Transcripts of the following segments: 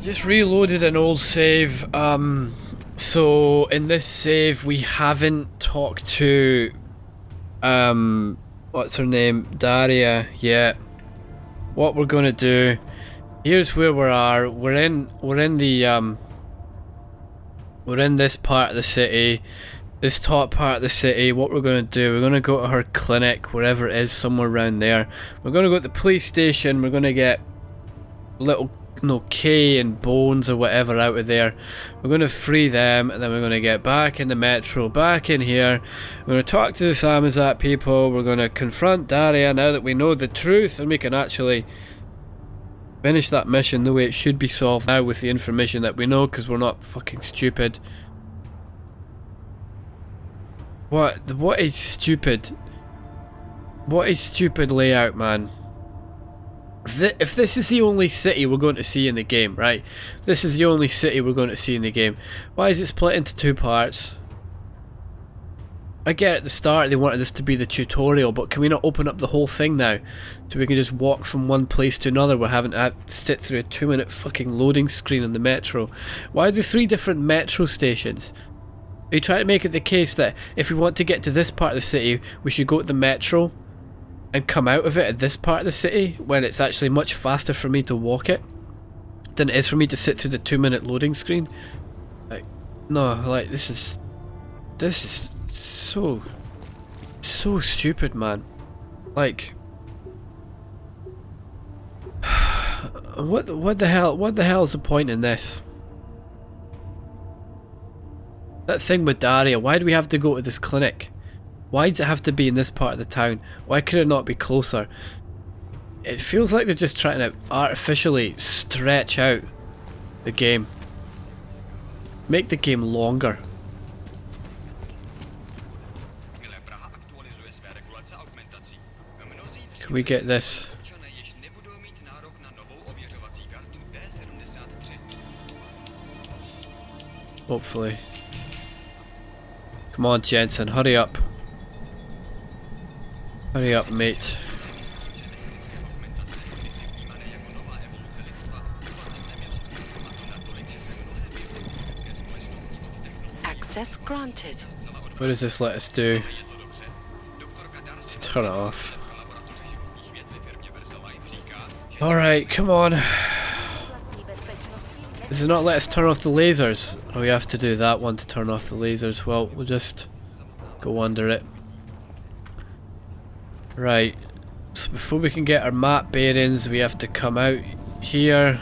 Just reloaded an old save. So in this save we haven't talked to what's her name? Daria yet. What we're gonna do, here's where we are. We're in this part of the city. This top part of the city. What we're gonna do, we're gonna go to her clinic, wherever it is, somewhere around there. We're gonna go to the police station, we're gonna get little Kay and Bones or whatever out of there. We're going to free them, and then we're going to get back in the metro, back in here. We're going to talk to the Samizdat people. We're going to confront Daria now that we know the truth, and we can actually finish that mission the way it should be solved now with the information that we know, because we're not fucking stupid. What is stupid? What is stupid layout, man? If this is the only city we're going to see in the game, right? This is the only city we're going to see in the game. Why is it split into two parts? I get at the start they wanted this to be the tutorial, but can we not open up the whole thing now? So we can just walk from one place to another. We're having to sit through a 2-minute fucking loading screen in the metro. Why are there 3 different metro stations? Are you trying to make it the case that if we want to get to this part of the city, we should go to the metro and come out of it at this part of the city, when it's actually much faster for me to walk it than it is for me to sit through the 2-minute loading screen? Like, no, like, this is so stupid, man. Like, what the hell is the point in this? That thing with Daria, why do we have to go to this clinic? Why does it have to be in this part of the town? Why could it not be closer? It feels like they're just trying to artificially stretch out the game. Make the game longer. Can we get this? Hopefully. Come on, Jensen, hurry up. Hurry up, mate. Access granted. What does this let us do? Let's turn it off. Alright, come on. Does it not let us turn off the lasers? Oh, we have to do that one to turn off the lasers. Well, we'll just go under it. Right, so before we can get our map bearings, we have to come out here.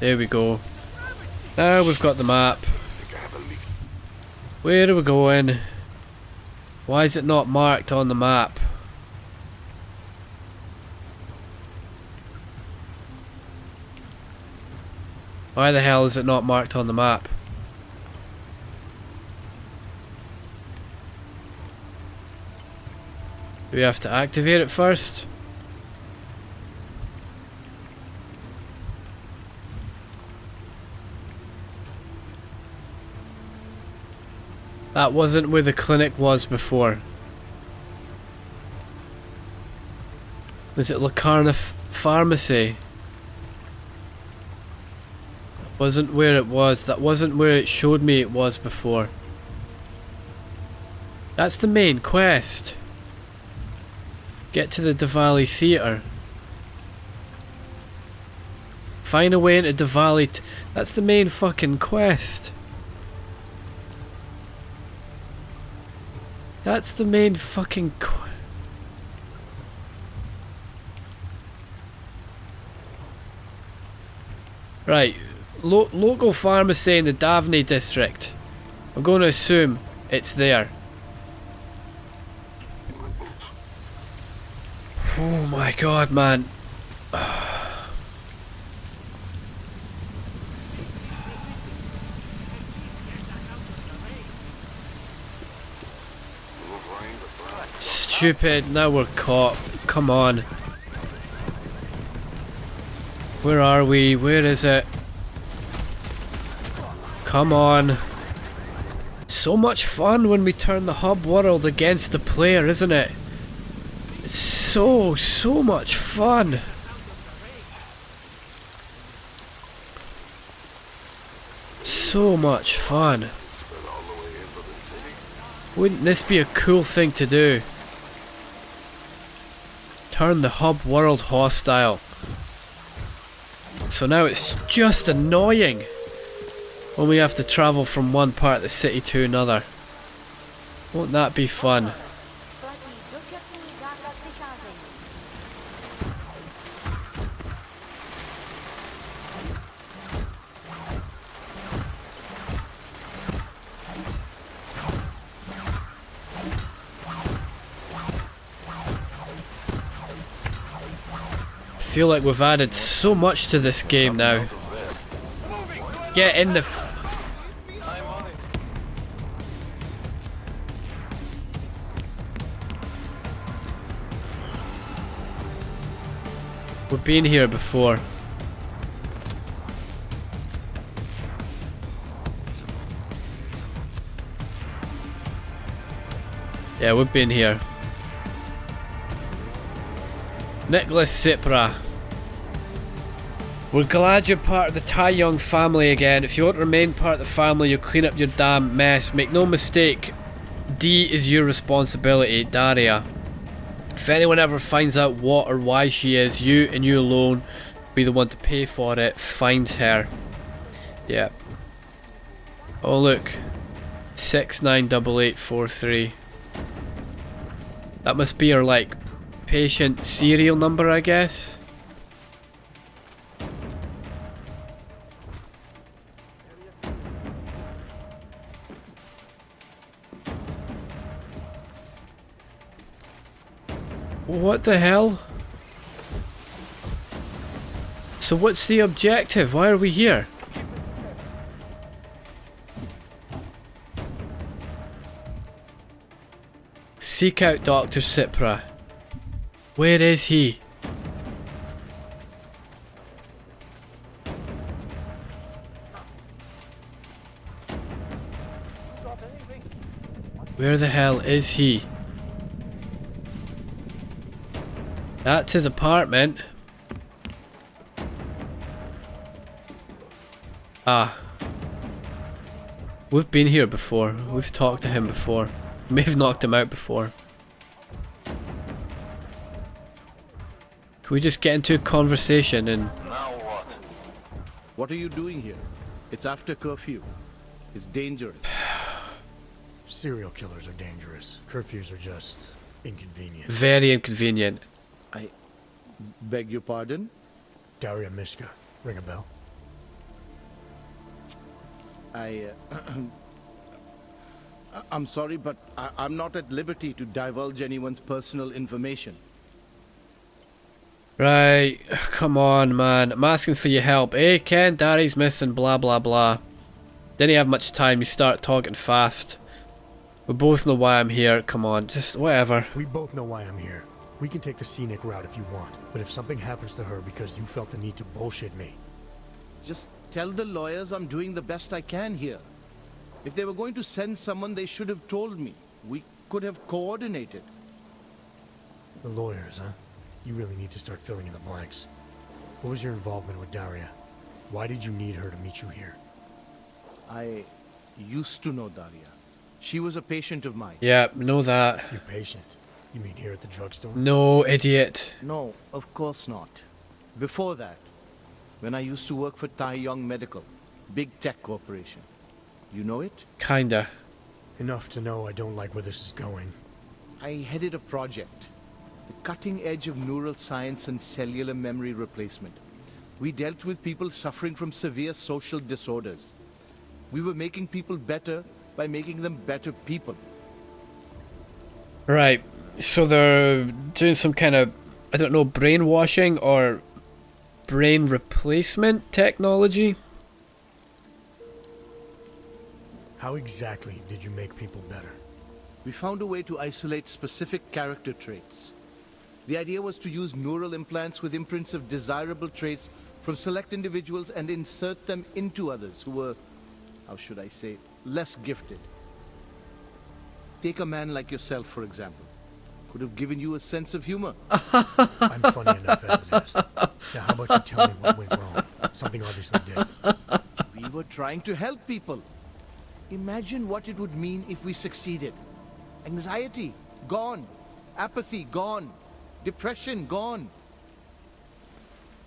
There we go. Now we've got the map. Where are we going? Why is it not marked on the map? Why the hell is it not marked on the map? Do we have to activate it first? That wasn't where the clinic was before. Was it Locarno Pharmacy? That wasn't where it was. That wasn't where it showed me it was before. That's the main quest. Get to the Diwali Theatre. Find a way into Diwali. That's the main fucking quest. That's the main fucking quest. Right. Local pharmacy in the Dusnae district. I'm going to assume it's there. Oh my god, man. Stupid, now we're caught. Come on. Where are we? Where is it? Come on. It's so much fun when we turn the hub world against the player, isn't it? It's so much fun. so much fun. Wouldn't this be a cool thing to do? Turn the hub world hostile. So now it's just annoying when we have to travel from one part of the city to another. Won't that be fun? I feel like we've added so much to this game now. Get in the We've been here before. Yeah, we've been here. Nicholas Cipra. We're glad you're part of the Tai Young family again. If you want to remain part of the family, you'll clean up your damn mess. Make no mistake, D is your responsibility, Daria. If anyone ever finds out what or why she is, you and you alone will be the one to pay for it. Find her. Yeah. Oh look. 698843. That must be her, like, patient serial number, I guess. What the hell? So what's the objective? Why are we here? Seek out Dr. Cipra. Where is he? Where the hell is he? That's his apartment. Ah. We've been here before. We've talked to him before. We may have knocked him out before. Can we just get into a conversation and... Now what? What are you doing here? It's after curfew. It's dangerous. Serial killers are dangerous. Curfews are just inconvenient. Very inconvenient. I beg your pardon? Daria Mishka. Ring a bell? I'm sorry, but I'm not at liberty to divulge anyone's personal information. Right, come on man, I'm asking for your help. Hey Ken, Daria's missing, blah blah blah. Didn't have much time, you start talking fast. We both know why I'm here, come on, just whatever. We both know why I'm here. We can take the scenic route if you want, but if something happens to her because you felt the need to bullshit me... Just tell the lawyers I'm doing the best I can here. If they were going to send someone, they should have told me. We could have coordinated. The lawyers, huh? You really need to start filling in the blanks. What was your involvement with Daria? Why did you need her to meet you here? I used to know Daria. She was a patient of mine. Yeah, know that. Your patient? You mean here at the drugstore? No, idiot. No, of course not. Before that, when I used to work for Tai Young Medical, big tech corporation. You know it? Kinda. Enough to know I don't like where this is going. I headed a project. The cutting edge of neural science and cellular memory replacement. We dealt with people suffering from severe social disorders. We were making people better by making them better people. Right, so they're doing some kind of, I don't know, brainwashing or brain replacement technology? How exactly did you make people better? We found a way to isolate specific character traits. The idea was to use neural implants with imprints of desirable traits from select individuals and insert them into others who were, how should I say, less gifted. Take a man like yourself, for example. Could have given you a sense of humor. I'm funny enough as it is. Now how about you tell me what went wrong? Something obviously did. We were trying to help people. Imagine what it would mean if we succeeded. Anxiety, gone. Apathy, gone. Depression, gone.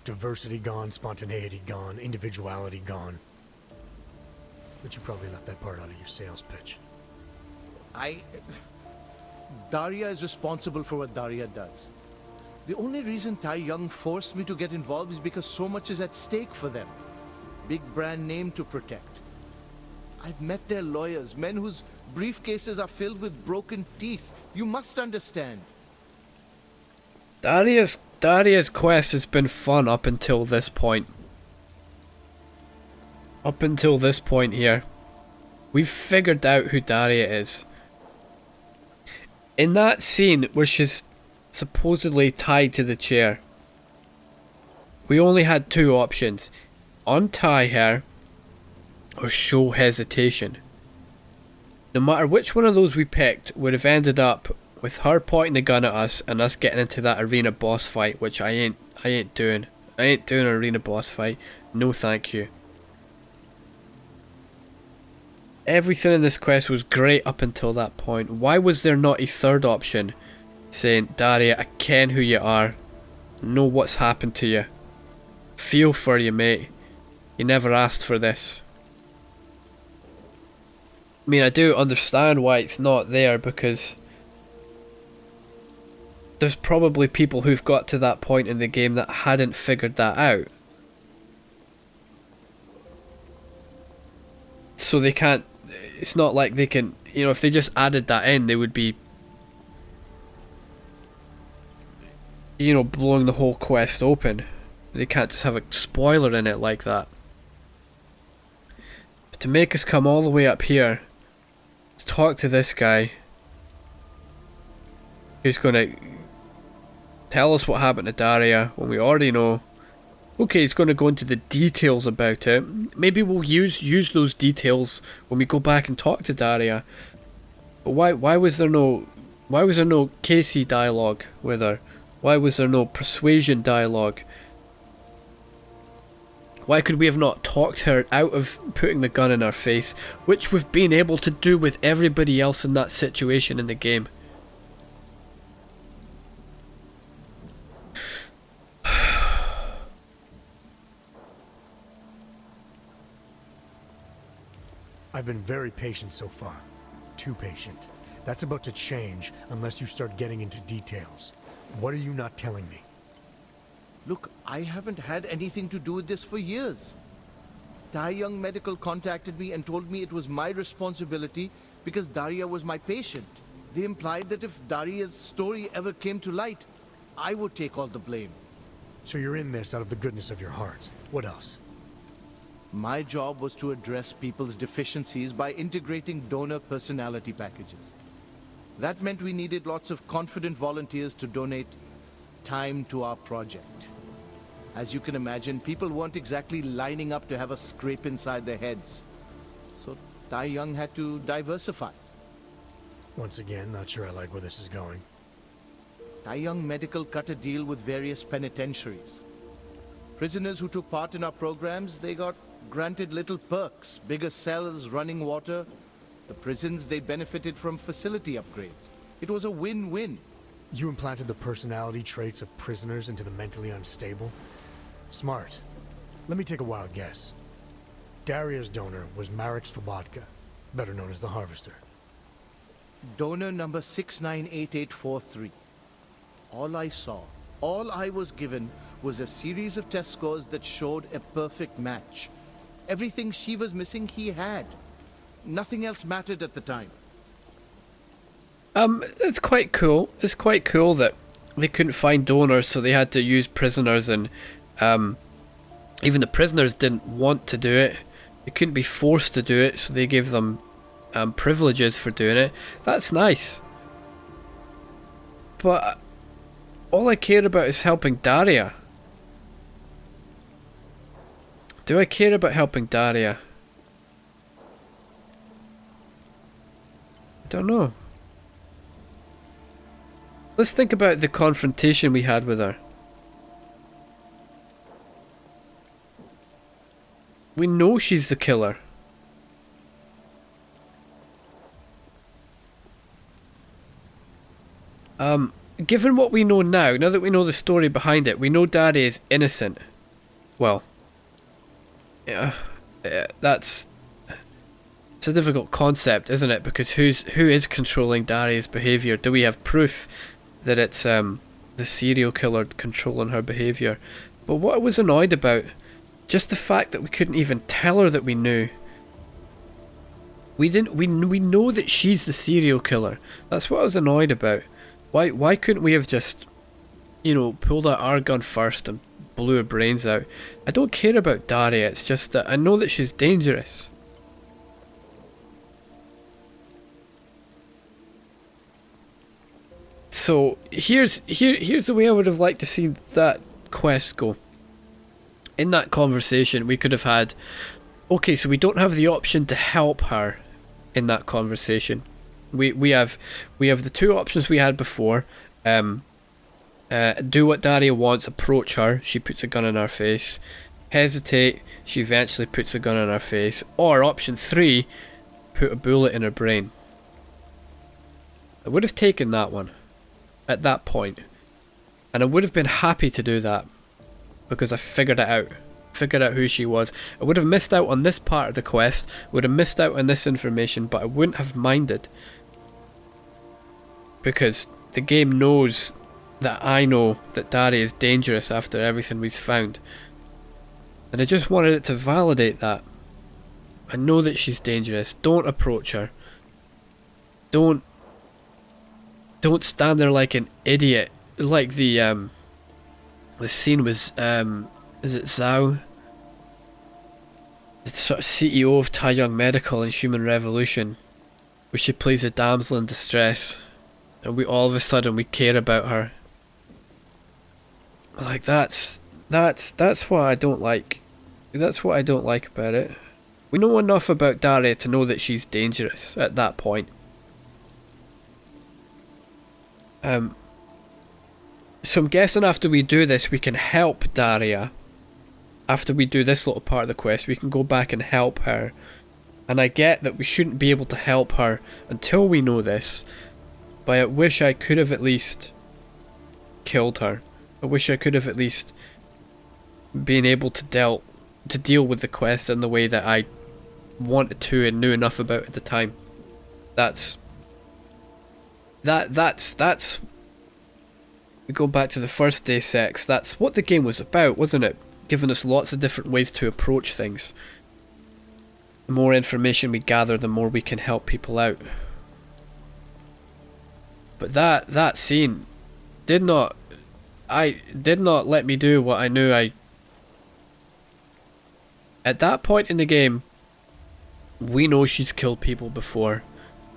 Diversity gone, spontaneity gone, individuality gone. But you probably left that part out of your sales pitch. Daria is responsible for what Daria does. The only reason Tai Young forced me to get involved is because so much is at stake for them. Big brand name to protect. I've met their lawyers, men whose briefcases are filled with broken teeth. You must understand. Daria's quest has been fun up until this point. Up until this point here. We've figured out who Daria is. In that scene where she's supposedly tied to the chair, we only had two options. Untie her or show hesitation. No matter which one of those we picked would have ended up with her pointing the gun at us and us getting into that arena boss fight, which I ain't doing. I ain't doing an arena boss fight. No thank you. Everything in this quest was great up until that point. Why was there not a third option saying, Daria, I ken who you are, know what's happened to you, feel for you, mate, you never asked for this. I mean, I do understand why it's not there, because there's probably people who've got to that point in the game that hadn't figured that out. So they can't, it's not like they can, you know, if they just added that in, they would be, you know, blowing the whole quest open. They can't just have a spoiler in it like that. But to make us come all the way up here to talk to this guy who's gonna tell us what happened to Daria when we already know. Okay, he's going to go into the details about it. Maybe we'll use those details when we go back and talk to Daria. But why was there no Casey dialogue with her? Why was there no persuasion dialogue? Why could we have not talked her out of putting the gun in her face, which we've been able to do with everybody else in that situation in the game? I've been very patient so far. Too patient. That's about to change unless you start getting into details. What are you not telling me? Look, I haven't had anything to do with this for years. Tai Young Medical contacted me and told me it was my responsibility because Daria was my patient. They implied that if Daria's story ever came to light, I would take all the blame. So you're in this out of the goodness of your heart. What else? My job was to address people's deficiencies by integrating donor personality packages. That meant we needed lots of confident volunteers to donate time to our project. As you can imagine, people weren't exactly lining up to have a scrape inside their heads. So Tai Young had to diversify. Once again, not sure I like where this is going. Tai Young Medical cut a deal with various penitentiaries. Prisoners who took part in our programs, they got granted little perks, bigger cells, running water. The prisons, they benefited from facility upgrades. It was a win-win. You implanted the personality traits of prisoners into the mentally unstable? Smart. Let me take a wild guess. Daria's donor was Marek Svobotka, better known as the Harvester. Donor number 698843. All I saw, all I was given was a series of test scores that showed a perfect match. Everything she was missing, he had. Nothing else mattered at the time. It's quite cool. It's quite cool that they couldn't find donors, so they had to use prisoners, and even the prisoners didn't want to do it. They couldn't be forced to do it, so they gave them privileges for doing it. That's nice. But all I care about is helping Daria. Do I care about helping Daria? I don't know. Let's think about the confrontation we had with her. We know she's the killer. Given what we know now that we know the story behind it, we know Daddy is innocent. Well, yeah, that's... It's a difficult concept, isn't it? Because who is controlling Daria's behaviour? Do we have proof that it's the serial killer controlling her behaviour? But what I was annoyed about, just the fact that we couldn't even tell her that we knew. We know that she's the serial killer. That's what I was annoyed about. Why couldn't we have just, you know, pulled out our gun first and blew her brains out? I don't care about Daria, it's just that I know that she's dangerous. So here's the way I would have liked to see that quest go. In that conversation we could have had, okay, so we don't have the option to help her in that conversation. We have the two options we had before. Do what Daria wants, approach her, she puts a gun in our face. Hesitate, she eventually puts a gun in our face. Or option 3, put a bullet in her brain. I would have taken that one at that point, and I would have been happy to do that because I figured it out. Figured out who she was. I would have missed out on this part of the quest, would have missed out on this information, but I wouldn't have minded. Because the game knows that I know that Daria is dangerous after everything we've found. And I just wanted it to validate that. I know that she's dangerous. Don't approach her. Don't stand there like an idiot. Like the scene was, is it Zhao? The sort of CEO of Tai Young Medical and Human Revolution, where she plays a damsel in distress, and we all of a sudden we care about her. Like that's what I don't like. That's what I don't like about it. We know enough about Daria to know that she's dangerous at that point. So I'm guessing after we do this we can help Daria. After we do this little part of the quest we can go back and help her. And I get that we shouldn't be able to help her until we know this, but I wish I could have at least killed her. I wish I could have at least been able to deal with the quest in the way that I wanted to and knew enough about at the time. That's we go back to the first Deus Ex. That's what the game was about, wasn't it? Giving us lots of different ways to approach things. The more information we gather, the more we can help people out. But that scene did not let me do what I knew I... At that point in the game, we know she's killed people before.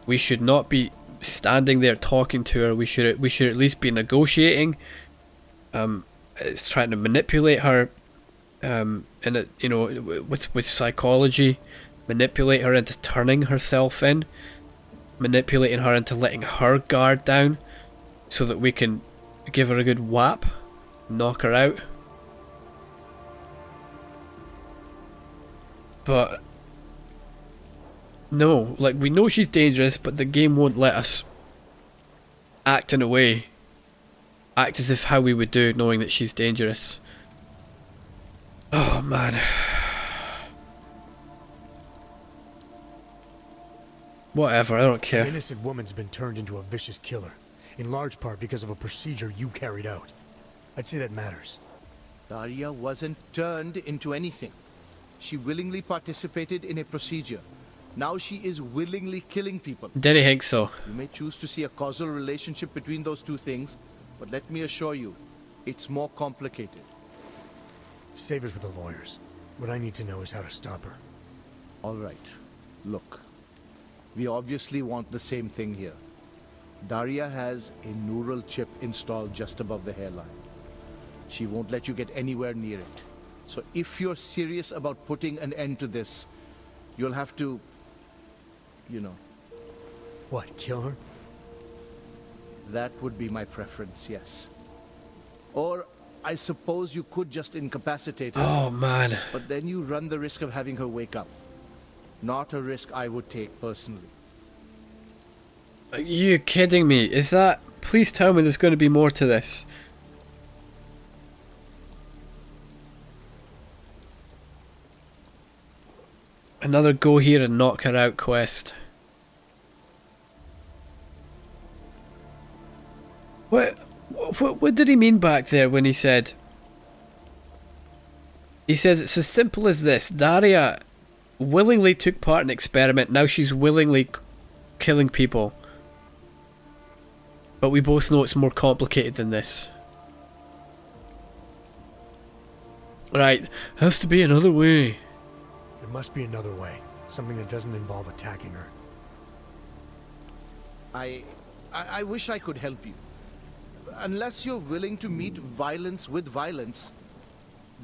We should not be standing there talking to her. We should at least be negotiating. It's trying to manipulate her, and you know, with psychology, manipulate her into turning herself in, manipulating her into letting her guard down, so that we can give her a good whap, knock her out. But no, like, we know she's dangerous, but the game won't let us act in a way, act as if how we would do knowing that she's dangerous. Oh man. Whatever, I don't care. An innocent woman's been turned into a vicious killer, in large part because of a procedure you carried out. I'd say that matters. Daria wasn't turned into anything. She willingly participated in a procedure. Now she is willingly killing people. Didn't think so. You may choose to see a causal relationship between those two things, but let me assure you, it's more complicated. Save it for the lawyers. What I need to know is how to stop her. All right. Look, we obviously want the same thing here. Daria has a neural chip installed just above the hairline. She won't let you get anywhere near it. So if you're serious about putting an end to this, you'll have to, you know... What, kill her? That would be my preference, yes. Or I suppose you could just incapacitate her. Oh man. But then you run the risk of having her wake up. Not a risk I would take personally. Are you kidding me? Is that... Please tell me there's going to be more to this. Another go here and knock her out quest. What did he mean back there when he said... He says it's as simple as this. Daria willingly took part in an experiment. Now she's willingly killing people. But we both know it's more complicated than this. Right. Has to be another way. There must be another way. Something that doesn't involve attacking her. I wish I could help you. Unless you're willing to meet violence with violence,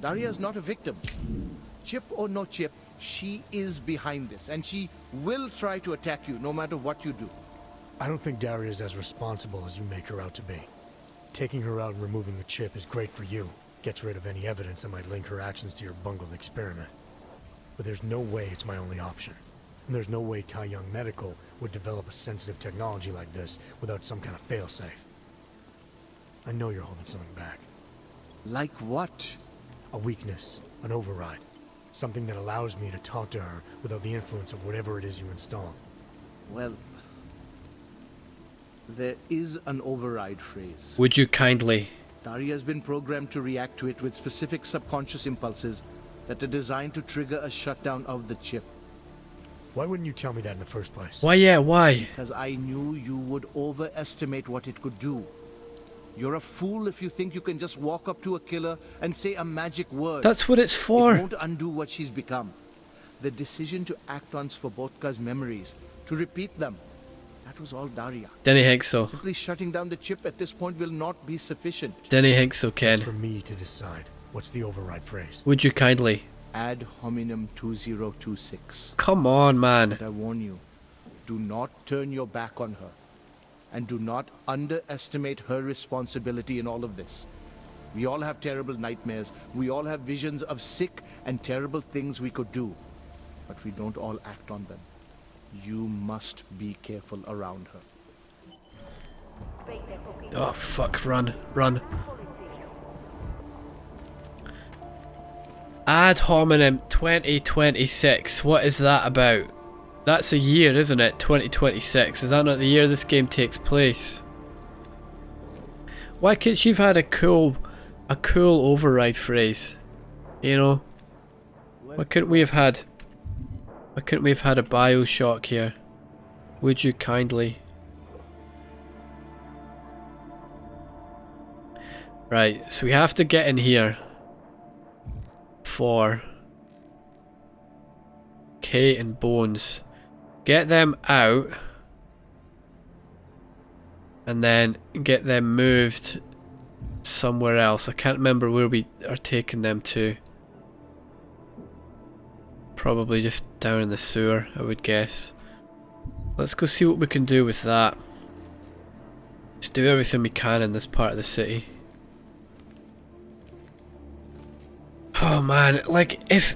Daria's not a victim. Chip or no chip, she is behind this, and she will try to attack you no matter what you do. I don't think Daria's as responsible as you make her out to be. Taking her out and removing the chip is great for you. Gets rid of any evidence that might link her actions to your bungled experiment. But there's no way it's my only option. And there's no way Tai Young Medical would develop a sensitive technology like this without some kind of failsafe. I know you're holding something back. Like what? A weakness, an override. Something that allows me to talk to her without the influence of whatever it is you install. Well, there is an override phrase. Would you kindly? Daria's been programmed to react to it with specific subconscious impulses that are designed to trigger a shutdown of the chip. Why wouldn't you tell me that in the first place? Why, yeah, why? Because I knew you would overestimate what it could do. You're a fool if you think you can just walk up to a killer and say a magic word. That's what it's It for. won't undo what she's become. The decision to act on Svobodka's memories, to repeat them, that was all Daria. Didn't think so. Simply shutting down the chip at this point will not be sufficient. Didn't think so, It's Ken. for me to decide. What's the override phrase? Would you kindly? Ad hominem 2026. Come on, man. But I warn you, do not turn your back on her. And do not underestimate her responsibility in all of this. We all have terrible nightmares. We all have visions of sick and terrible things we could do. But we don't all act on them. You must be careful around her. Oh, fuck. Run. Run. Ad hominem 2026. What is that about? That's a year, isn't it? 2026. Is that not the year this game takes place? Why couldn't she have had a cool override phrase? You know? Why couldn't we have had a BioShock here? Would you kindly? Right, so we have to get in here for Kate and Bones. Get them out and then get them moved somewhere else. I can't remember where we are taking them to. Probably just down in the sewer, I would guess. Let's go see what we can do with that. Let's do everything we can in this part of the city. Oh man, like if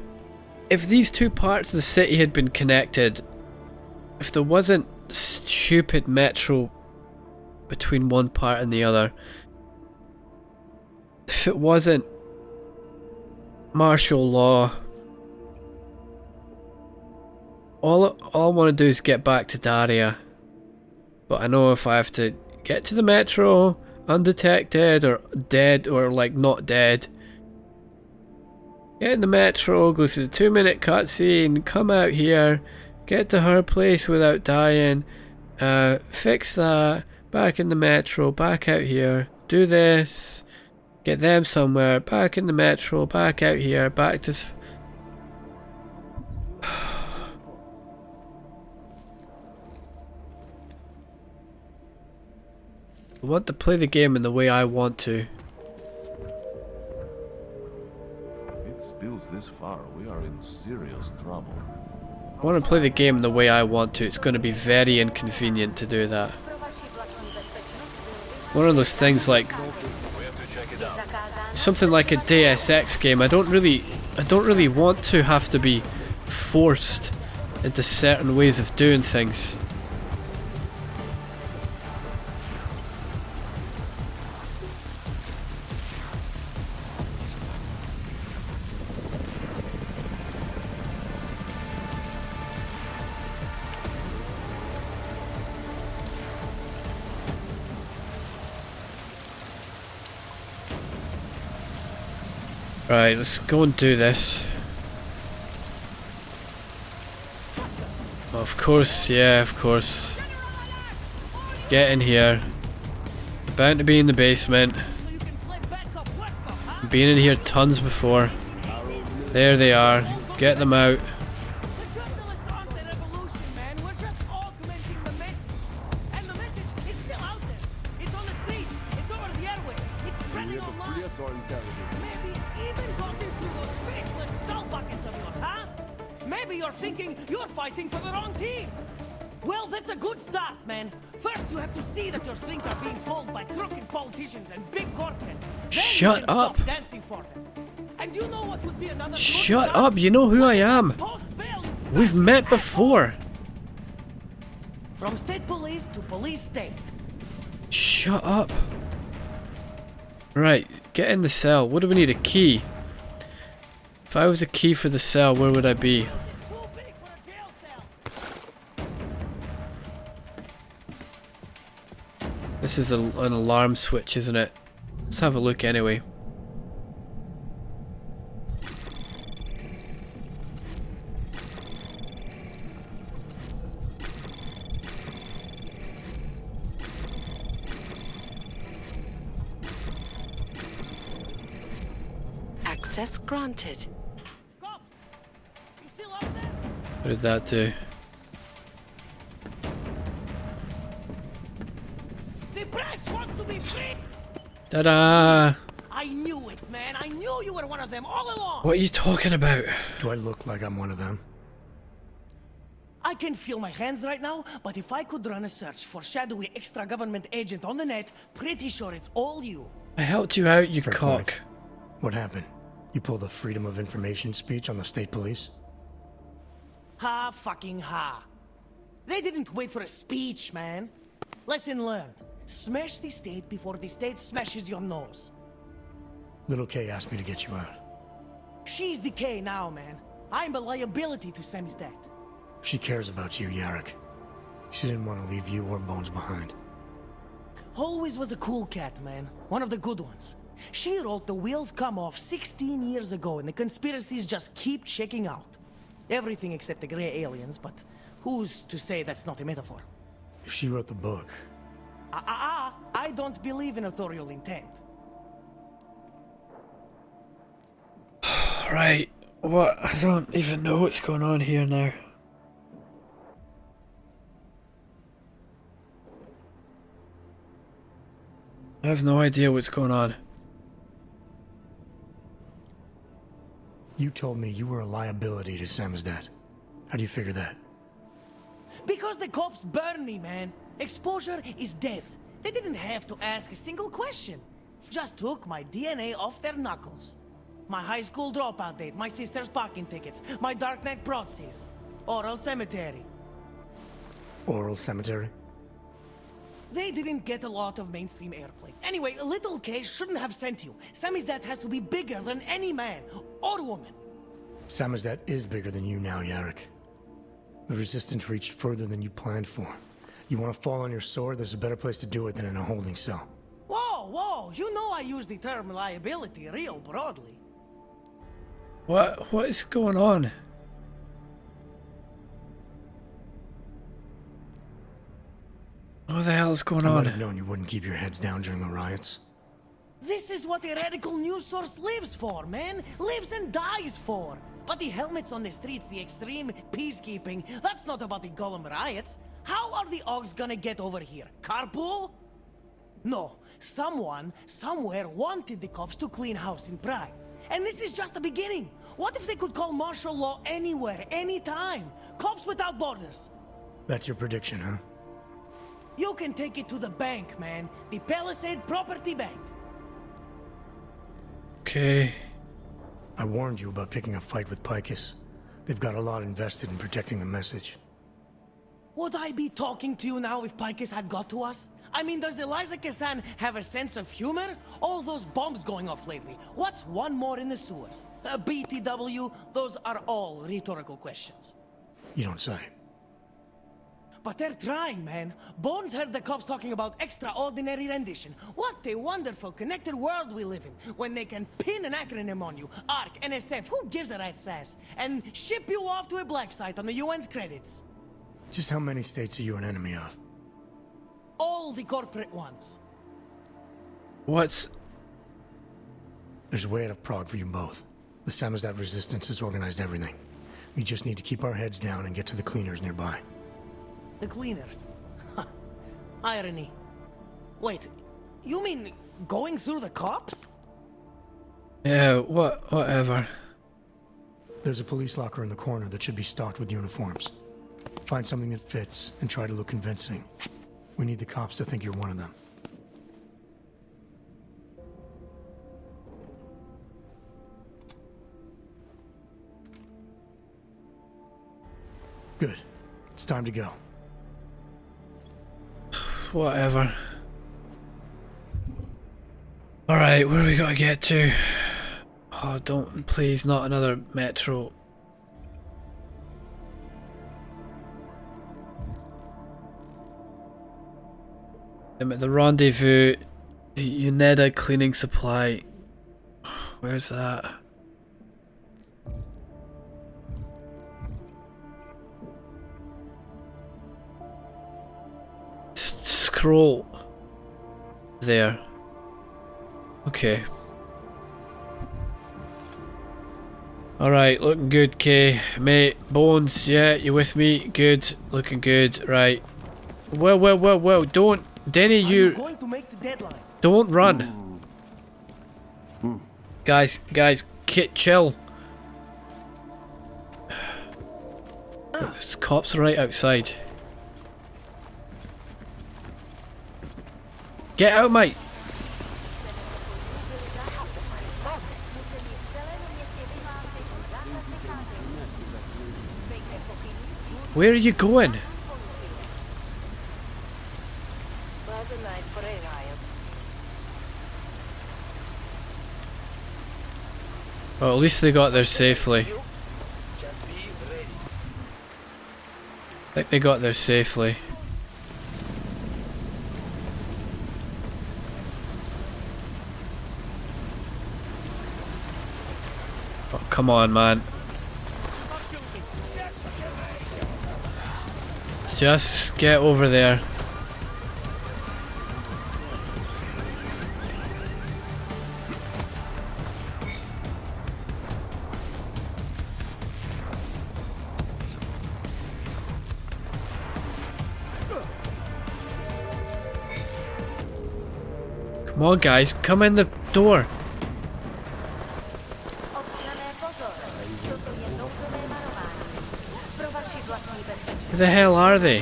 these two parts of the city had been connected, if there wasn't stupid metro between one part and the other, if it wasn't martial law, all I want to do is get back to Daria. But I know if I have to get to the metro undetected or dead or like not dead, get in the metro, go through the 2-minute cutscene, come out here, get to her place without dying, fix that, back in the metro, back out here, do this, get them somewhere, back in the metro, back out here, back to... I want to play the game in the way I want to. It spills this far, we are in serious trouble. I want to play the game the way I want to. It's going to be very inconvenient to do that. One of those things like... We have to check it out. something like a Deus Ex game. I don't really want to have to be forced into certain ways of doing things. Right, let's go and do this. Of course, yeah, of course. Get in here. Bound to be in the basement. Been in here tons before. There they are. Get them out. Maybe you're thinking you're fighting for the wrong team. Well, that's a good start, man. First, you have to see that your strings are being pulled by crooked politicians and big corporate. Shut up. Stop dancing for them. And you know what would be another Shut up, you know who I am. We've met before. From state police to police state. Shut up. Right, get in the cell. What do we need? A key. If I was a key for the cell, where would I be? This is an alarm switch, isn't it? Let's have a look anyway. Access granted. What did that do? The press wants to be free. Ta-da! I knew it, man. I knew you were one of them all along. What are you talking about? Do I look like I'm one of them? I can feel my hands right now, but if I could run a search for shadowy extra-government agent on the net, pretty sure it's all you. I helped you out, you Fair cock. point. What happened? You pulled a Freedom of Information speech on the state police? Ha fucking ha. They didn't wait for a speech, man. Lesson learned. Smash the state before the state smashes your nose. Little K asked me to get you out. She's the K now, man. I'm a liability to Sammy's dad. She cares about you, Yarrick. She didn't want to leave you or Bones behind. Always was a cool cat, man. One of the good ones. She wrote The Wheels Come Off 16 years ago, and the conspiracies just keep checking out. Everything except the gray aliens, but who's to say that's not a metaphor? If she wrote the book... I don't believe in authorial intent. Right, what? I don't even know what's going on here now. I have no idea what's going on. You told me you were a liability to Sam's dad. How do you figure that? Because the cops burn me, man. Exposure is death. They didn't have to ask a single question. Just took my DNA off their knuckles. My high school dropout date, my sister's parking tickets, my darknet proxies. Oral cemetery. Oral cemetery? They didn't get a lot of mainstream airplay. Anyway, Little K shouldn't have sent you. Sammy's dad has to be bigger than any man or woman. Sam's dad is bigger than you now, Yarrick. The resistance reached further than you planned for. You want to fall on your sword, there's a better place to do it than in a holding cell. Whoa, you know I use the term liability real broadly. What is going on? What the hell is going I on? might have known you wouldn't keep your heads down during the riots. This is what a radical news source lives for, man. Lives and dies for. But the helmets on the streets, the extreme peacekeeping, that's not about the Golem riots. How are the Augs gonna get over here? Carpool? No. Someone, somewhere wanted the cops to clean house in Prague. And this is just the beginning. What if they could call martial law anywhere, anytime? Cops without borders. That's your prediction, huh? You can take it to the bank, man. The Palisade Property Bank. Okay. I warned you about picking a fight with Picus. They've got a lot invested in protecting the message. Would I be talking to you now if Picus had got to us? I mean, does Eliza Kassan have a sense of humor? All those bombs going off lately. What's one more in the sewers? BTW, those are all rhetorical questions. You don't say. But they're trying, man. Bones heard the cops talking about extraordinary rendition. What a wonderful connected world we live in, when they can pin an acronym on you, ARC, NSF, who gives a rat's ass, and ship you off to a black site on the UN's credits. Just how many states are you an enemy of? All the corporate ones. What's... There's a way out of Prague for you both. The Samizdat resistance has organized everything. We just need to keep our heads down and get to the cleaners nearby. The cleaners. Irony. Wait, you mean going through the cops? Yeah, whatever. There's a police locker in the corner that should be stocked with uniforms. Find something that fits and try to look convincing. We need the cops to think you're one of them. Good. It's time to go. Whatever. Alright, where do we gotta get to? Oh, don't, please, not another metro. I'm at the rendezvous. Uneda cleaning supply. Where's that? Scroll. There. Okay. Alright, looking good, Kay. Mate, Bones, yeah, you with me? Good, looking good, right. Well, don't, Denny, you going to make the deadline. don't run. Guys, chill. Look, there's cops right outside. Get out, mate. Where are you going? Well, at least they got there safely. I think they got there safely. Oh, come on, man. Just get over there. Come on, guys, come in the door. Where the hell are they?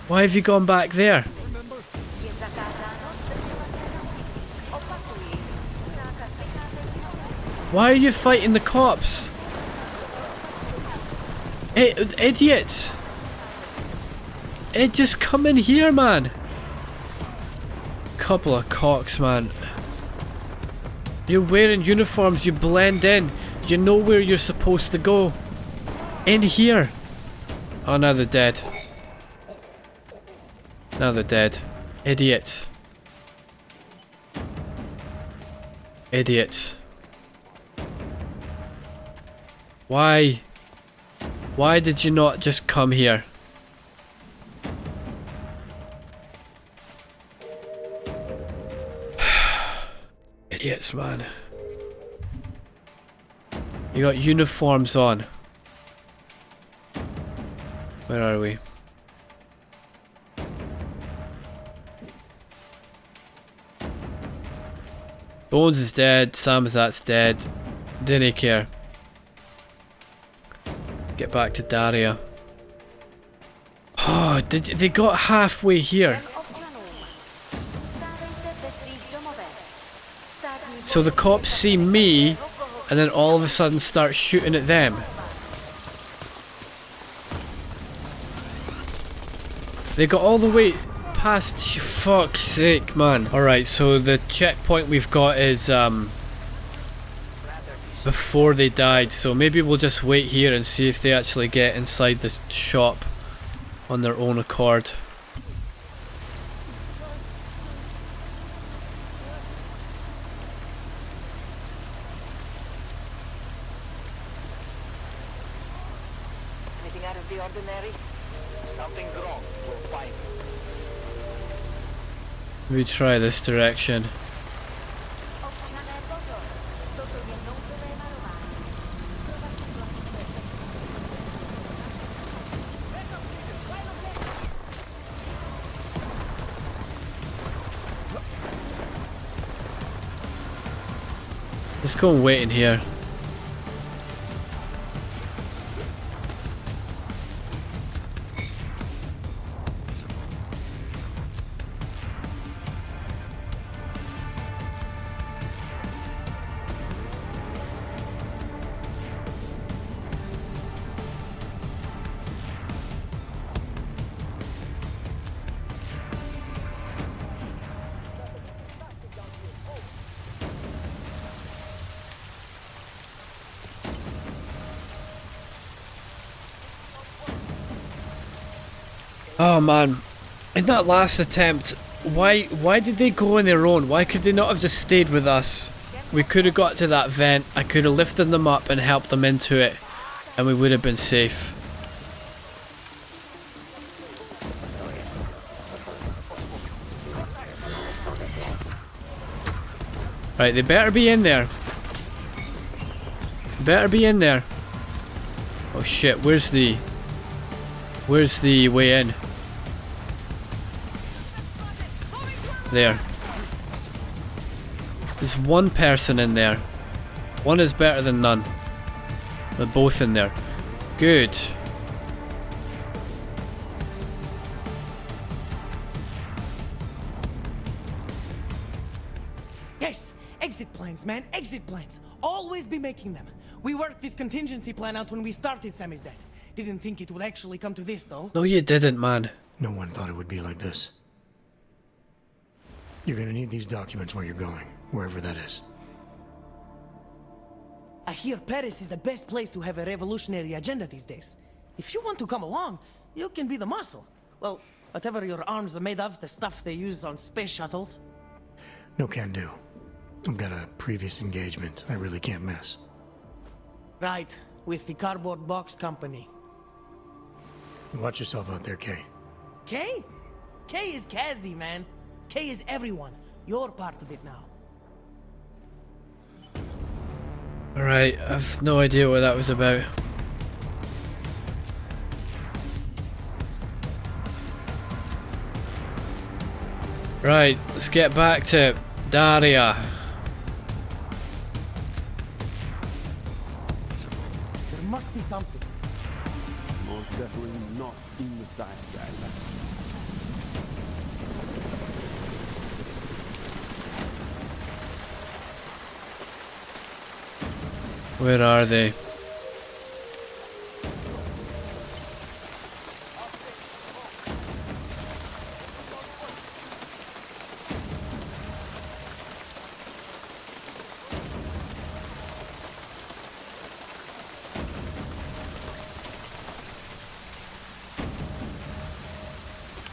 Why have you gone back there? Why are you fighting the cops? Idiots! Just come in here, man! Couple of cocks, man. You're wearing uniforms, you blend in. You know where you're supposed to go. In here. Oh, now they're dead. Now they're dead. Idiots. Idiots. Why? Why did you not just come here? Idiots, man. You got uniforms on. Where are we? Bones is dead, Samizdat's dead. Didn't care. Get back to Daria. They got halfway here. So the cops see me, and then all of a sudden start shooting at them. They got all the way past, fuck's sake, man. Alright, so the checkpoint we've got is before they died, so maybe we'll just wait here and see if they actually get inside the shop on their own accord. Anything out of the ordinary? Something's wrong. We'll find it. Maybe try this direction. Let's go and wait in here. Oh man, in that last attempt, why did they go on their own? Why could they not have just stayed with us? We could have got to that vent, I could have lifted them up and helped them into it, and we would have been safe. Right, they better be in there. Better be in there. Oh shit, where's the way in? There. There's one person in there. One is better than none. They're both in there. Good. Yes, exit plans, man, exit plans. Always be making them. We worked this contingency plan out when we started Sammy's death. Didn't think it would actually come to this, though. No, you didn't, man. No one thought it would be like this. You're gonna need these documents where you're going, wherever that is. I hear Paris is the best place to have a revolutionary agenda these days. If you want to come along, you can be the muscle. Well, whatever your arms are made of, the stuff they use on space shuttles. No can do. I've got a previous engagement I really can't miss. Right, with the cardboard box company. Watch yourself out there, Kay. Kay? Kay is Casdy, man. Kay is everyone. You're part of it now. Alright, I've no idea what that was about. Right, let's get back to Daria. There must be something. Most definitely not in the style guide. Where are they?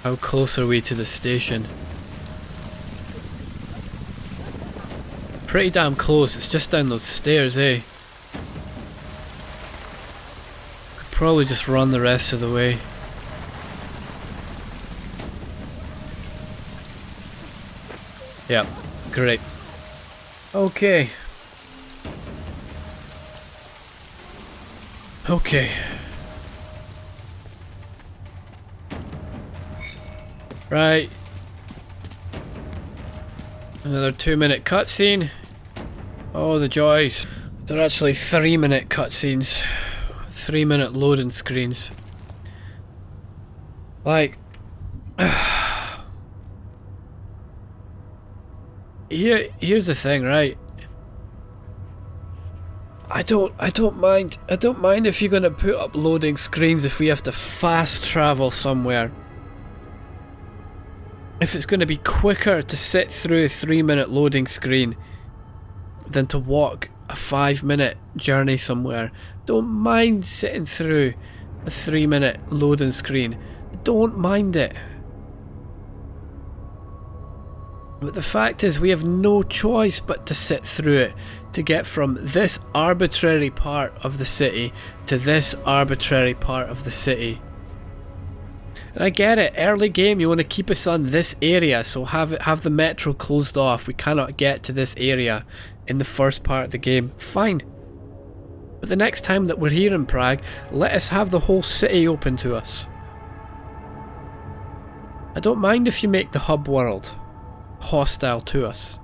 How close are we to the station? Pretty damn close, it's just down those stairs, eh? Could probably just run the rest of the way. Yep, great. Okay. Okay. Right. Another 2-minute cutscene. Oh, the joys. They're actually 3-minute cutscenes. 3-minute loading screens. Like... here's the thing, right? I don't mind. I don't mind if you're gonna put up loading screens if we have to fast travel somewhere. If it's gonna be quicker to sit through a 3-minute loading screen than to walk a 5-minute journey somewhere. Don't mind sitting through a 3-minute loading screen. Don't mind it. But the fact is, we have no choice but to sit through it to get from this arbitrary part of the city to this arbitrary part of the city. And I get it, early game you want to keep us on this area, so have the metro closed off. We cannot get to this area in the first part of the game. Fine. But the next time that we're here in Prague, let us have the whole city open to us. I don't mind if you make the hub world hostile to us.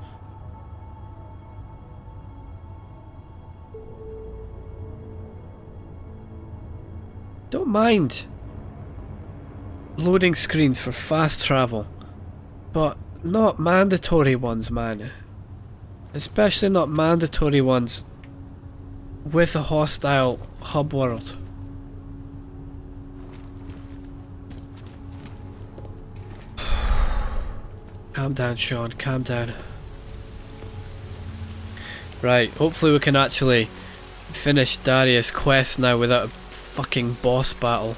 Don't mind loading screens for fast travel, but not mandatory ones, man. Especially not mandatory ones with a hostile hub world. Calm down, Sean, calm down. Right, hopefully we can actually finish Darius' quest now without a fucking boss battle.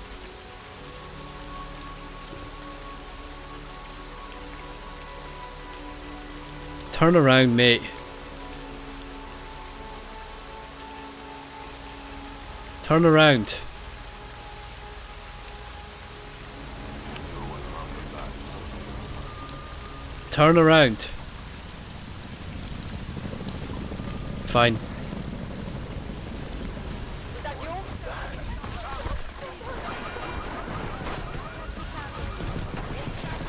Turn around, mate. Turn around. Turn around. Fine.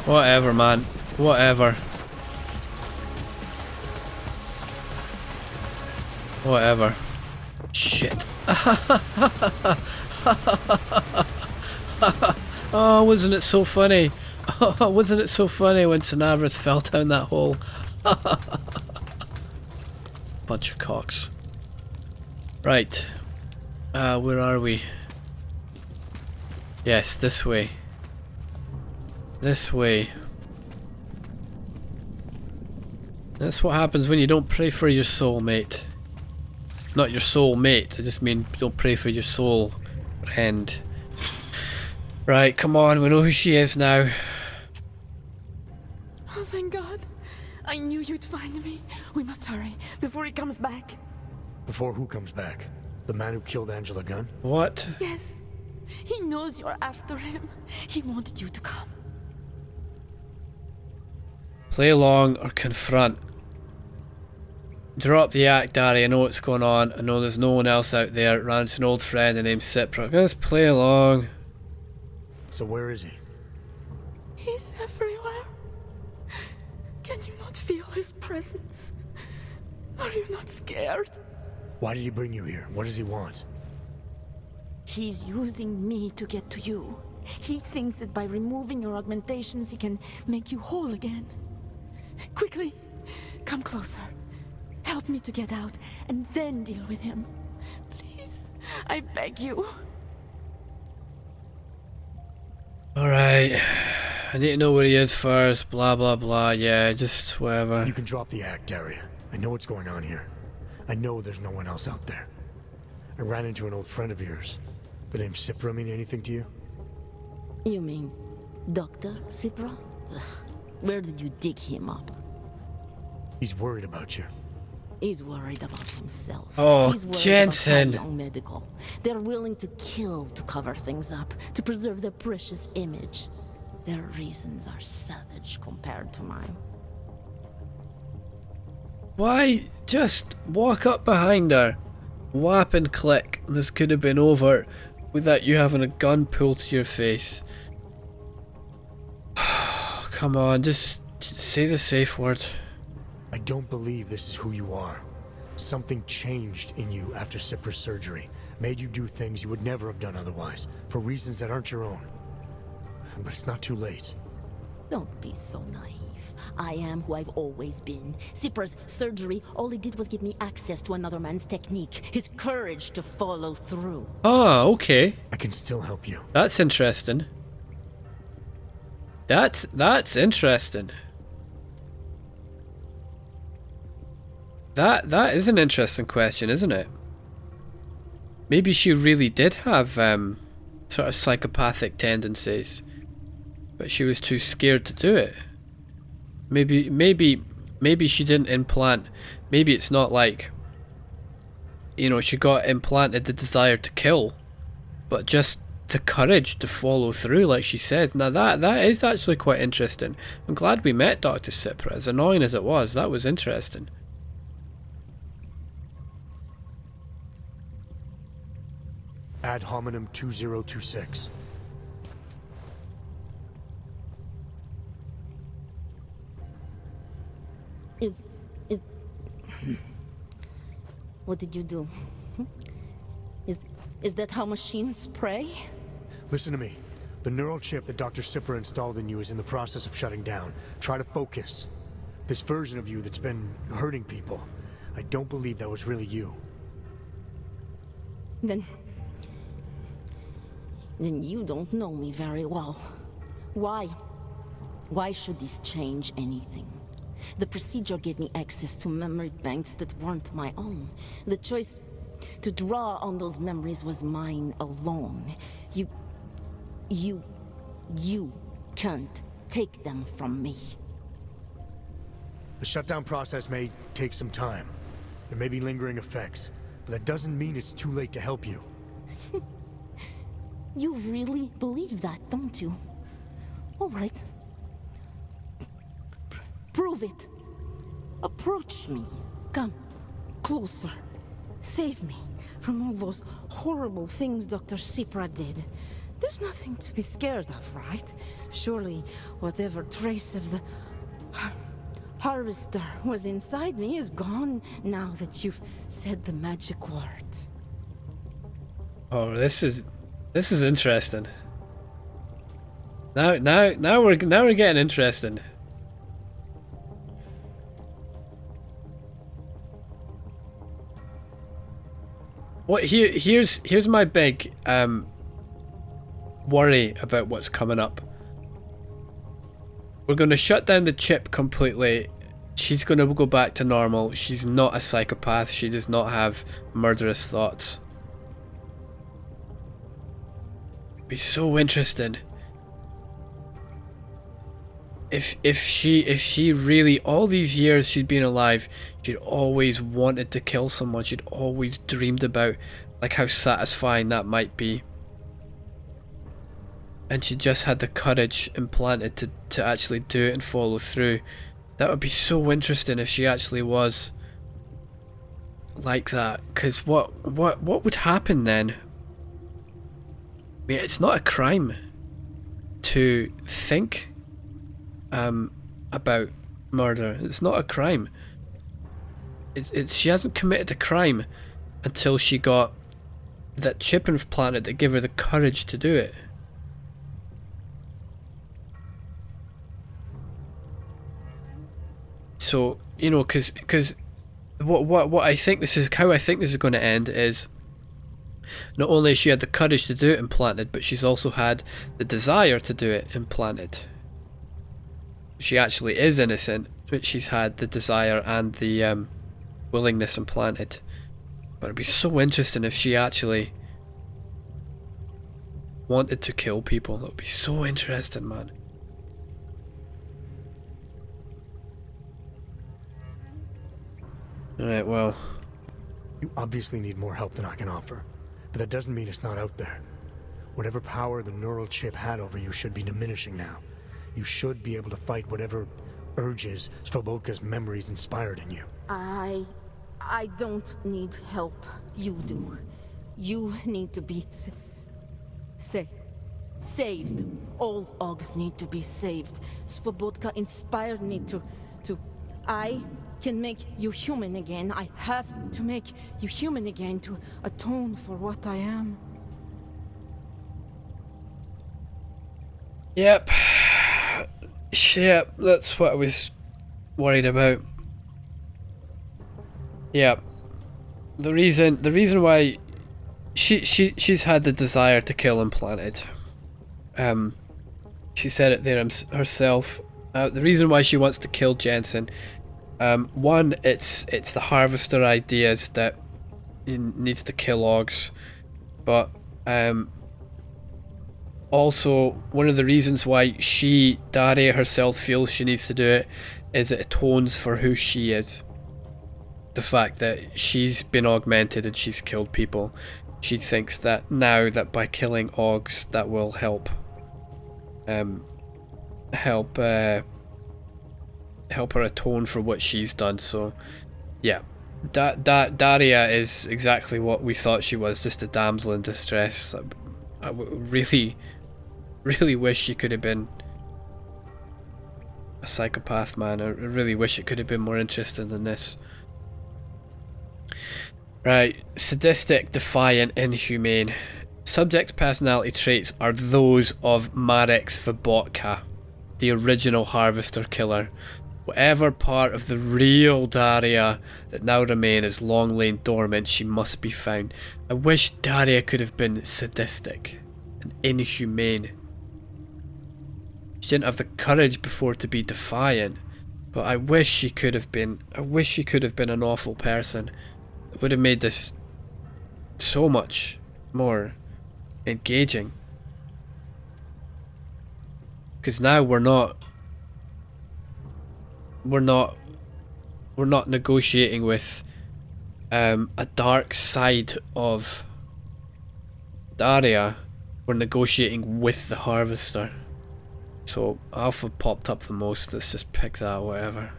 Whatever, man. Whatever. Whatever. Shit. Oh, wasn't it so funny? Oh, wasn't it so funny when Sinavris fell down that hole? Bunch of cocks. Right. Where are we? Yes, this way. This way. That's what happens when you don't pray for your soulmate. Not your soulmate, I just mean don't pray for your soul friend. Right, come on, we know who she is now. Oh, thank God. I knew you'd find me. We must hurry before he comes back. Before who comes back? The man who killed Angela Gunn? What? Yes. He knows you're after him. He wanted you to come. Play along or confront. Drop the act, Dari. I know what's going on. I know there's no one else out there. Ran into an old friend named Cipra. Just play along. So where is he? He's everywhere. Can you not feel his presence? Are you not scared? Why did he bring you here? What does he want? He's using me to get to you. He thinks that by removing your augmentations, he can make you whole again. Quickly, come closer. Help me to get out, and then deal with him. Please, I beg you. Alright. I need to know where he is first. Blah, blah, blah. Yeah, just whatever. You can drop the act, Daria. I know what's going on here. I know there's no one else out there. I ran into an old friend of yours. The name Cipra mean anything to you? You mean Dr. Cipra? Where did you dig him up? He's worried about you. He's worried about himself. Oh, He's worried Jensen. about Young Medical. They're willing to kill to cover things up, to preserve their precious image. Their reasons are savage compared to mine. Why just walk up behind her, whap and click, and this could have been over without you having a gun pulled to your face. Come on, just say the safe word. I don't believe this is who you are. Something changed in you after Cipra's surgery. Made you do things you would never have done otherwise, for reasons that aren't your own. But it's not too late. Don't be so naive. I am who I've always been. Sipra's surgery, all it did was give me access to another man's technique. His courage to follow through. Ah, okay. I can still help you. That's interesting. That's interesting. That is an interesting question, isn't it? Maybe she really did have sort of psychopathic tendencies, but she was too scared to do it. Maybe she didn't implant. Maybe it's not like, you know, she got implanted the desire to kill, but just the courage to follow through, like she said. Now that is actually quite interesting. I'm glad we met Dr. Sipra. As annoying as it was, that was interesting. Ad hominem 2026. Is what did you do? Is that how machines pray? Listen to me. The neural chip that Dr. Sipra installed in you is in the process of shutting down. Try to focus. This version of you that's been hurting people, I don't believe that was really you. Then you don't know me very well. Why? Why should this change anything? The procedure gave me access to memory banks that weren't my own. The choice to draw on those memories was mine alone. You can't take them from me. The shutdown process may take some time. There may be lingering effects, but that doesn't mean it's too late to help you. You really believe that, don't you? All right. Prove it. Approach me. Come closer. Save me from all those horrible things Dr. Sipra did. There's nothing to be scared of, right? Surely whatever trace of the harvester was inside me is gone now that you've said the magic word. Oh, this is interesting. Now we're getting interesting. What here's my big worry about what's coming up. We're going to shut down the chip completely. She's going to go back to normal. She's not a psychopath. She does not have murderous thoughts. It'd be so interesting if she really, all these years she'd been alive, she'd always wanted to kill someone. She'd always dreamed about like how satisfying that might be, and she just had the courage implanted to actually do it and follow through. That would be so interesting if she actually was like that, because what would happen then? I mean, it's not a crime to think about murder. It's not a crime. She hasn't committed a crime until she got that chip implanted that gave her the courage to do it. So, you know, because what I think this is, how I think this is going to end is, not only has she had the courage to do it implanted, but she's also had the desire to do it implanted. She actually is innocent, but she's had the desire and the willingness implanted. But it'd be so interesting if she actually wanted to kill people. That would be so interesting, man. Alright, well. You obviously need more help than I can offer, but that doesn't mean it's not out there. Whatever power the neural chip had over you should be diminishing now. You should be able to fight whatever urges Svobodka's memories inspired in you. I don't need help. You do. You need to be saved. All Augs need to be saved. Svobodka inspired me to. I can make you human again. I have to make you human again to atone for what I am. Yep. Yeah, that's what I was worried about. Yeah. The reason why she's had the desire to kill implanted. She said it there herself. The reason why she wants to kill Jensen, one, it's the harvester ideas that he needs to kill Augs, but also one of the reasons why Daria herself feels she needs to do it is it atones for who she is. The fact that she's been augmented and she's killed people. She thinks that now that by killing Augs that will help help her atone for what she's done. So yeah, Daria is exactly what we thought she was, just a damsel in distress. I really wish she could have been a psychopath, man. I really wish it could have been more interesting than this. Right, sadistic, defiant, inhumane. Subject's personality traits are those of Marek Svobotka, the original harvester killer. Whatever part of the real Daria that now remain has long lain dormant, she must be found. I wish Daria could have been sadistic and inhumane. She didn't have the courage before to be defiant, but I wish she could have been an awful person. It would have made this so much more engaging. Because now we're not negotiating with a dark side of Daria. We're negotiating with the harvester. So Alpha popped up the most. Let's just pick that, whatever.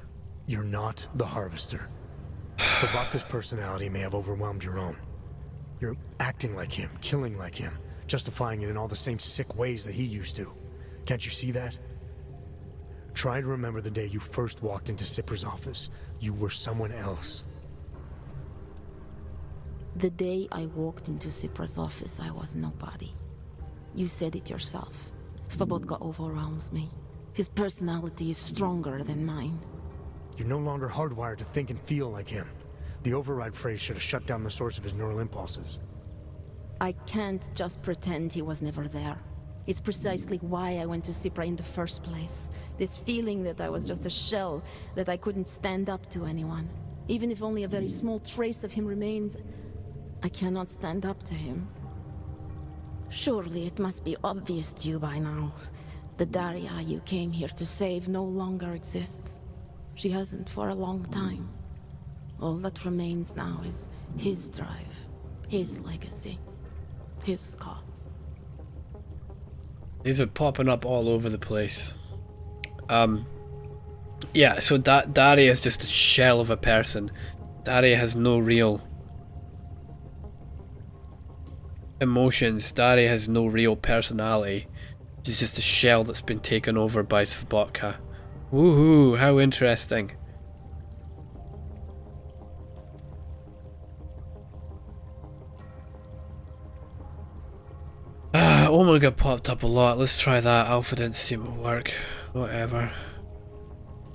You're not the harvester. Svobodka's personality may have overwhelmed your own. You're acting like him, killing like him, justifying it in all the same sick ways that he used to. Can't you see that? Try to remember the day you first walked into Sipra's office. You were someone else. The day I walked into Sipra's office, I was nobody. You said it yourself. Svobotka overwhelms me. His personality is stronger than mine. You're no longer hardwired to think and feel like him. The override phrase should have shut down the source of his neural impulses. I can't just pretend he was never there. It's precisely why I went to Sipra in the first place. This feeling that I was just a shell, that I couldn't stand up to anyone. Even if only a very small trace of him remains, I cannot stand up to him. Surely it must be obvious to you by now. The Daria you came here to save no longer exists. She hasn't for a long time. All that remains now is his drive, his legacy, his cause. These are popping up all over the place. Yeah, so Daria is just a shell of a person. Daria has no real emotions. Daria has no real personality. She's just a shell that's been taken over by Svobotka. Woohoo, how interesting. Omega popped up a lot. Let's try that. Alpha didn't seem to work. Whatever.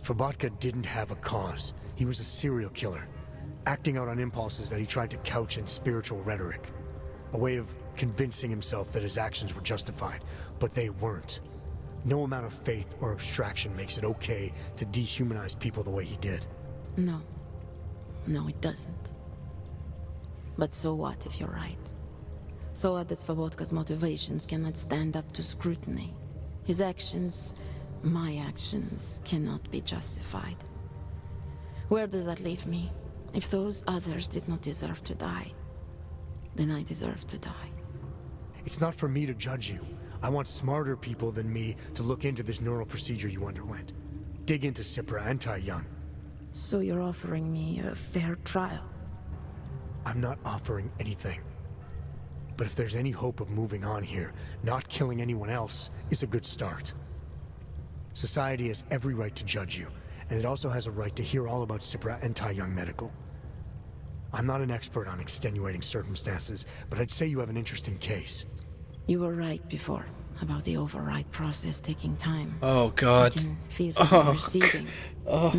Svobotka didn't have a cause. He was a serial killer, acting out on impulses that he tried to couch in spiritual rhetoric. A way of convincing himself that his actions were justified, but they weren't. No amount of faith or abstraction makes it okay to dehumanize people the way he did. No. No, it doesn't. But so what if you're right? So what that Svobodka's motivations cannot stand up to scrutiny. His actions, my actions, cannot be justified. Where does that leave me? If those others did not deserve to die, then I deserve to die. It's not for me to judge you. I want smarter people than me to look into this neural procedure you underwent. Dig into Sipra and Tai Yun. So you're offering me a fair trial? I'm not offering anything. But if there's any hope of moving on here, not killing anyone else is a good start. Society has every right to judge you, and it also has a right to hear all about Sipra and Tai Yun Medical. I'm not an expert on extenuating circumstances, but I'd say you have an interesting case. You were right before. about the override process taking time. Oh I God. can feel Oh, them receding. Oh.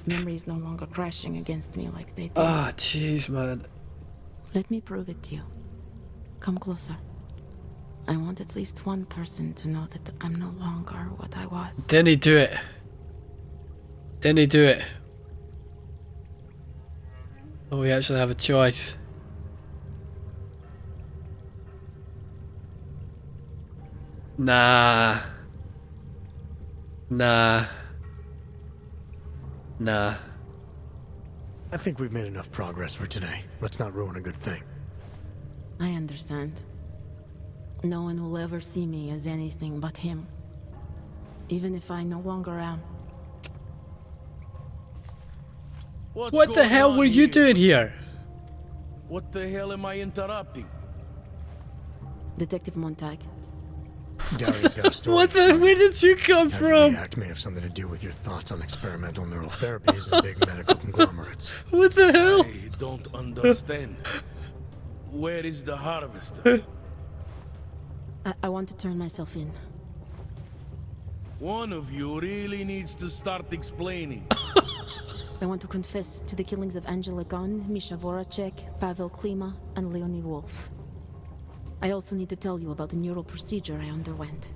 Memories no longer crashing against me like they did. Ah, jeez, man. Let me prove it to you. Come closer. I want at least one person to know that I'm no longer what I was. Didn't he do it? Didn't he do it? Oh, we actually have a choice. Nah. Nah. Nah. I think we've made enough progress for today. Let's not ruin a good thing. I understand. No one will ever see me as anything but him. Even if I no longer am. What the hell were you doing here? What the hell am I interrupting? Detective Montag. Daria's got a story. What to tell. the? Where did you come How you from? react may have something to do with your thoughts on experimental neural therapies and big medical conglomerates. What the hell? I don't understand. Where is the harvester? I want to turn myself in. One of you really needs to start explaining. I want to confess to the killings of Angela Gunn, Misha Voracek, Pavel Klima, and Leonie Wolf. I also need to tell you about the neural procedure I underwent.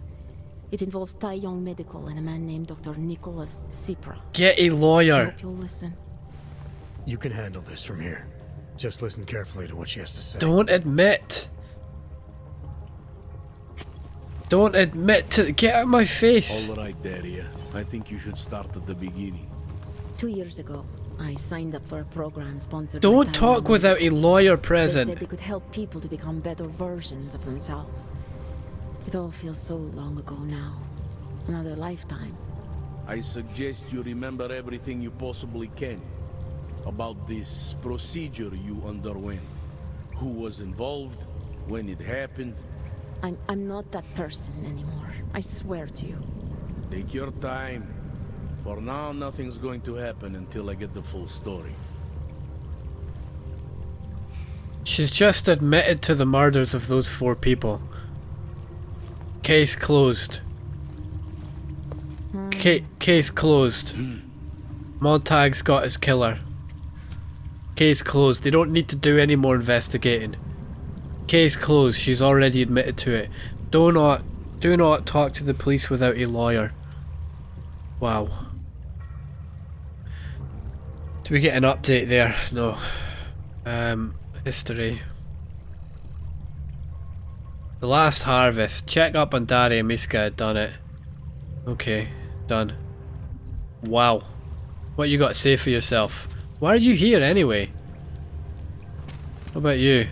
It involves Taiyong Medical and a man named Dr. Nicholas Sipra. Get a I lawyer. hope you'll listen. You can handle this from here. Just listen carefully to what she has to say. Don't admit. Don't admit to. Get out of my face. All right, Daria. I think you should start at the beginning. 2 years ago, I signed up for a program sponsored by Don't talk Taiyong without a lawyer They present. said they could help people to become better versions of themselves. It all feels so long ago now. Another lifetime. I suggest you remember everything you possibly can about this procedure you underwent. Who was involved, when it happened. I'm not that person anymore. I swear to you. Take your time. For now, nothing's going to happen until I get the full story. She's just admitted to the murders of those 4 people. Case closed. Case closed. Montag's got his killer. Case closed. They don't need to do any more investigating. Case closed. She's already admitted to it. Do not talk to the police without a lawyer. Wow. Do we get an update there? No. History. The last harvest. Check up on Daria. Miska had done it. Okay, done. Wow. What you got to say for yourself? Why are you here anyway? What about you?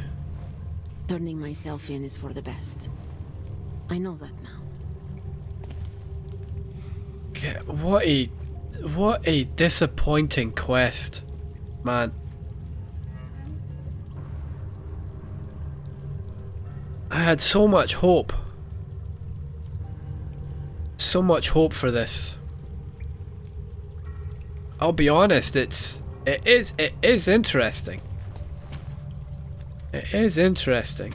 Turning myself in is for the best. I know that now. What a disappointing quest, man. I had so much hope. So much hope for this. I'll be honest, it is interesting. It is interesting.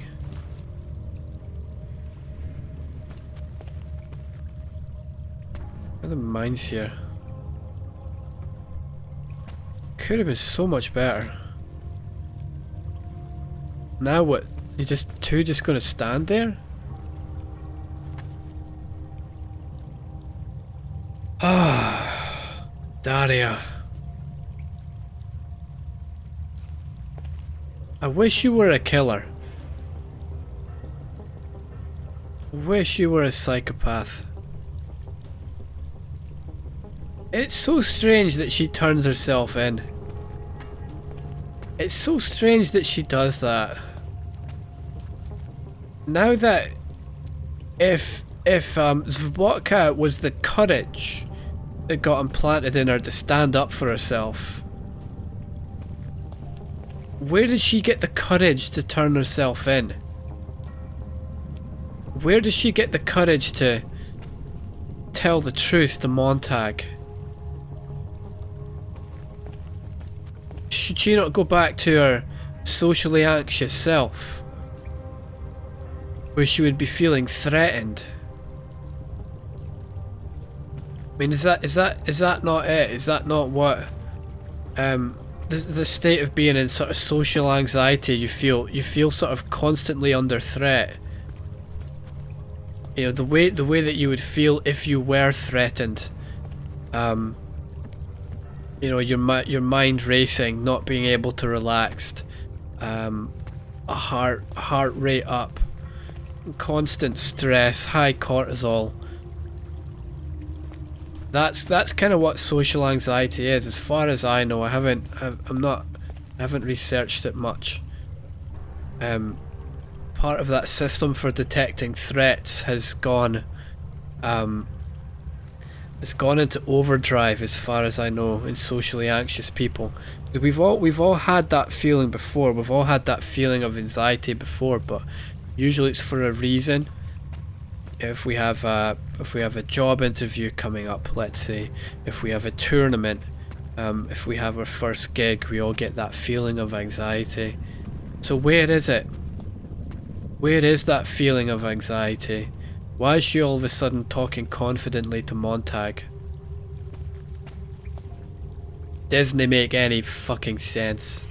What are the mines here? Could have been so much better. Now what? You just gonna stand there? Ah, Daria. I wish you were a killer. I wish you were a psychopath. It's so strange that she turns herself in. It's so strange that she does that. Now that if Zvobotka was the courage that got implanted in her to stand up for herself, where did she get the courage to turn herself in? Where does she get the courage to tell the truth to Montag? Should she not go back to her socially anxious self? where she would be feeling threatened. I mean, is that not it? Is that not what the state of being in sort of social anxiety? You feel sort of constantly under threat. You know, the way that you would feel if you were threatened. You know, your mind racing, not being able to relax, a heart rate up, constant stress, high cortisol. That's kind of what social anxiety is, as far as I know. I haven't researched it much. Part of that system for detecting threats has gone into overdrive, as far as I know, in socially anxious people. We've all had that feeling before. We've all had that feeling of anxiety before, but usually it's for a reason. If we have a job interview coming up, let's say, if we have a tournament, if we have our first gig, we all get that feeling of anxiety. So where is it? Where is that feeling of anxiety? Why is she all of a sudden talking confidently to Montag? Doesn't make any fucking sense.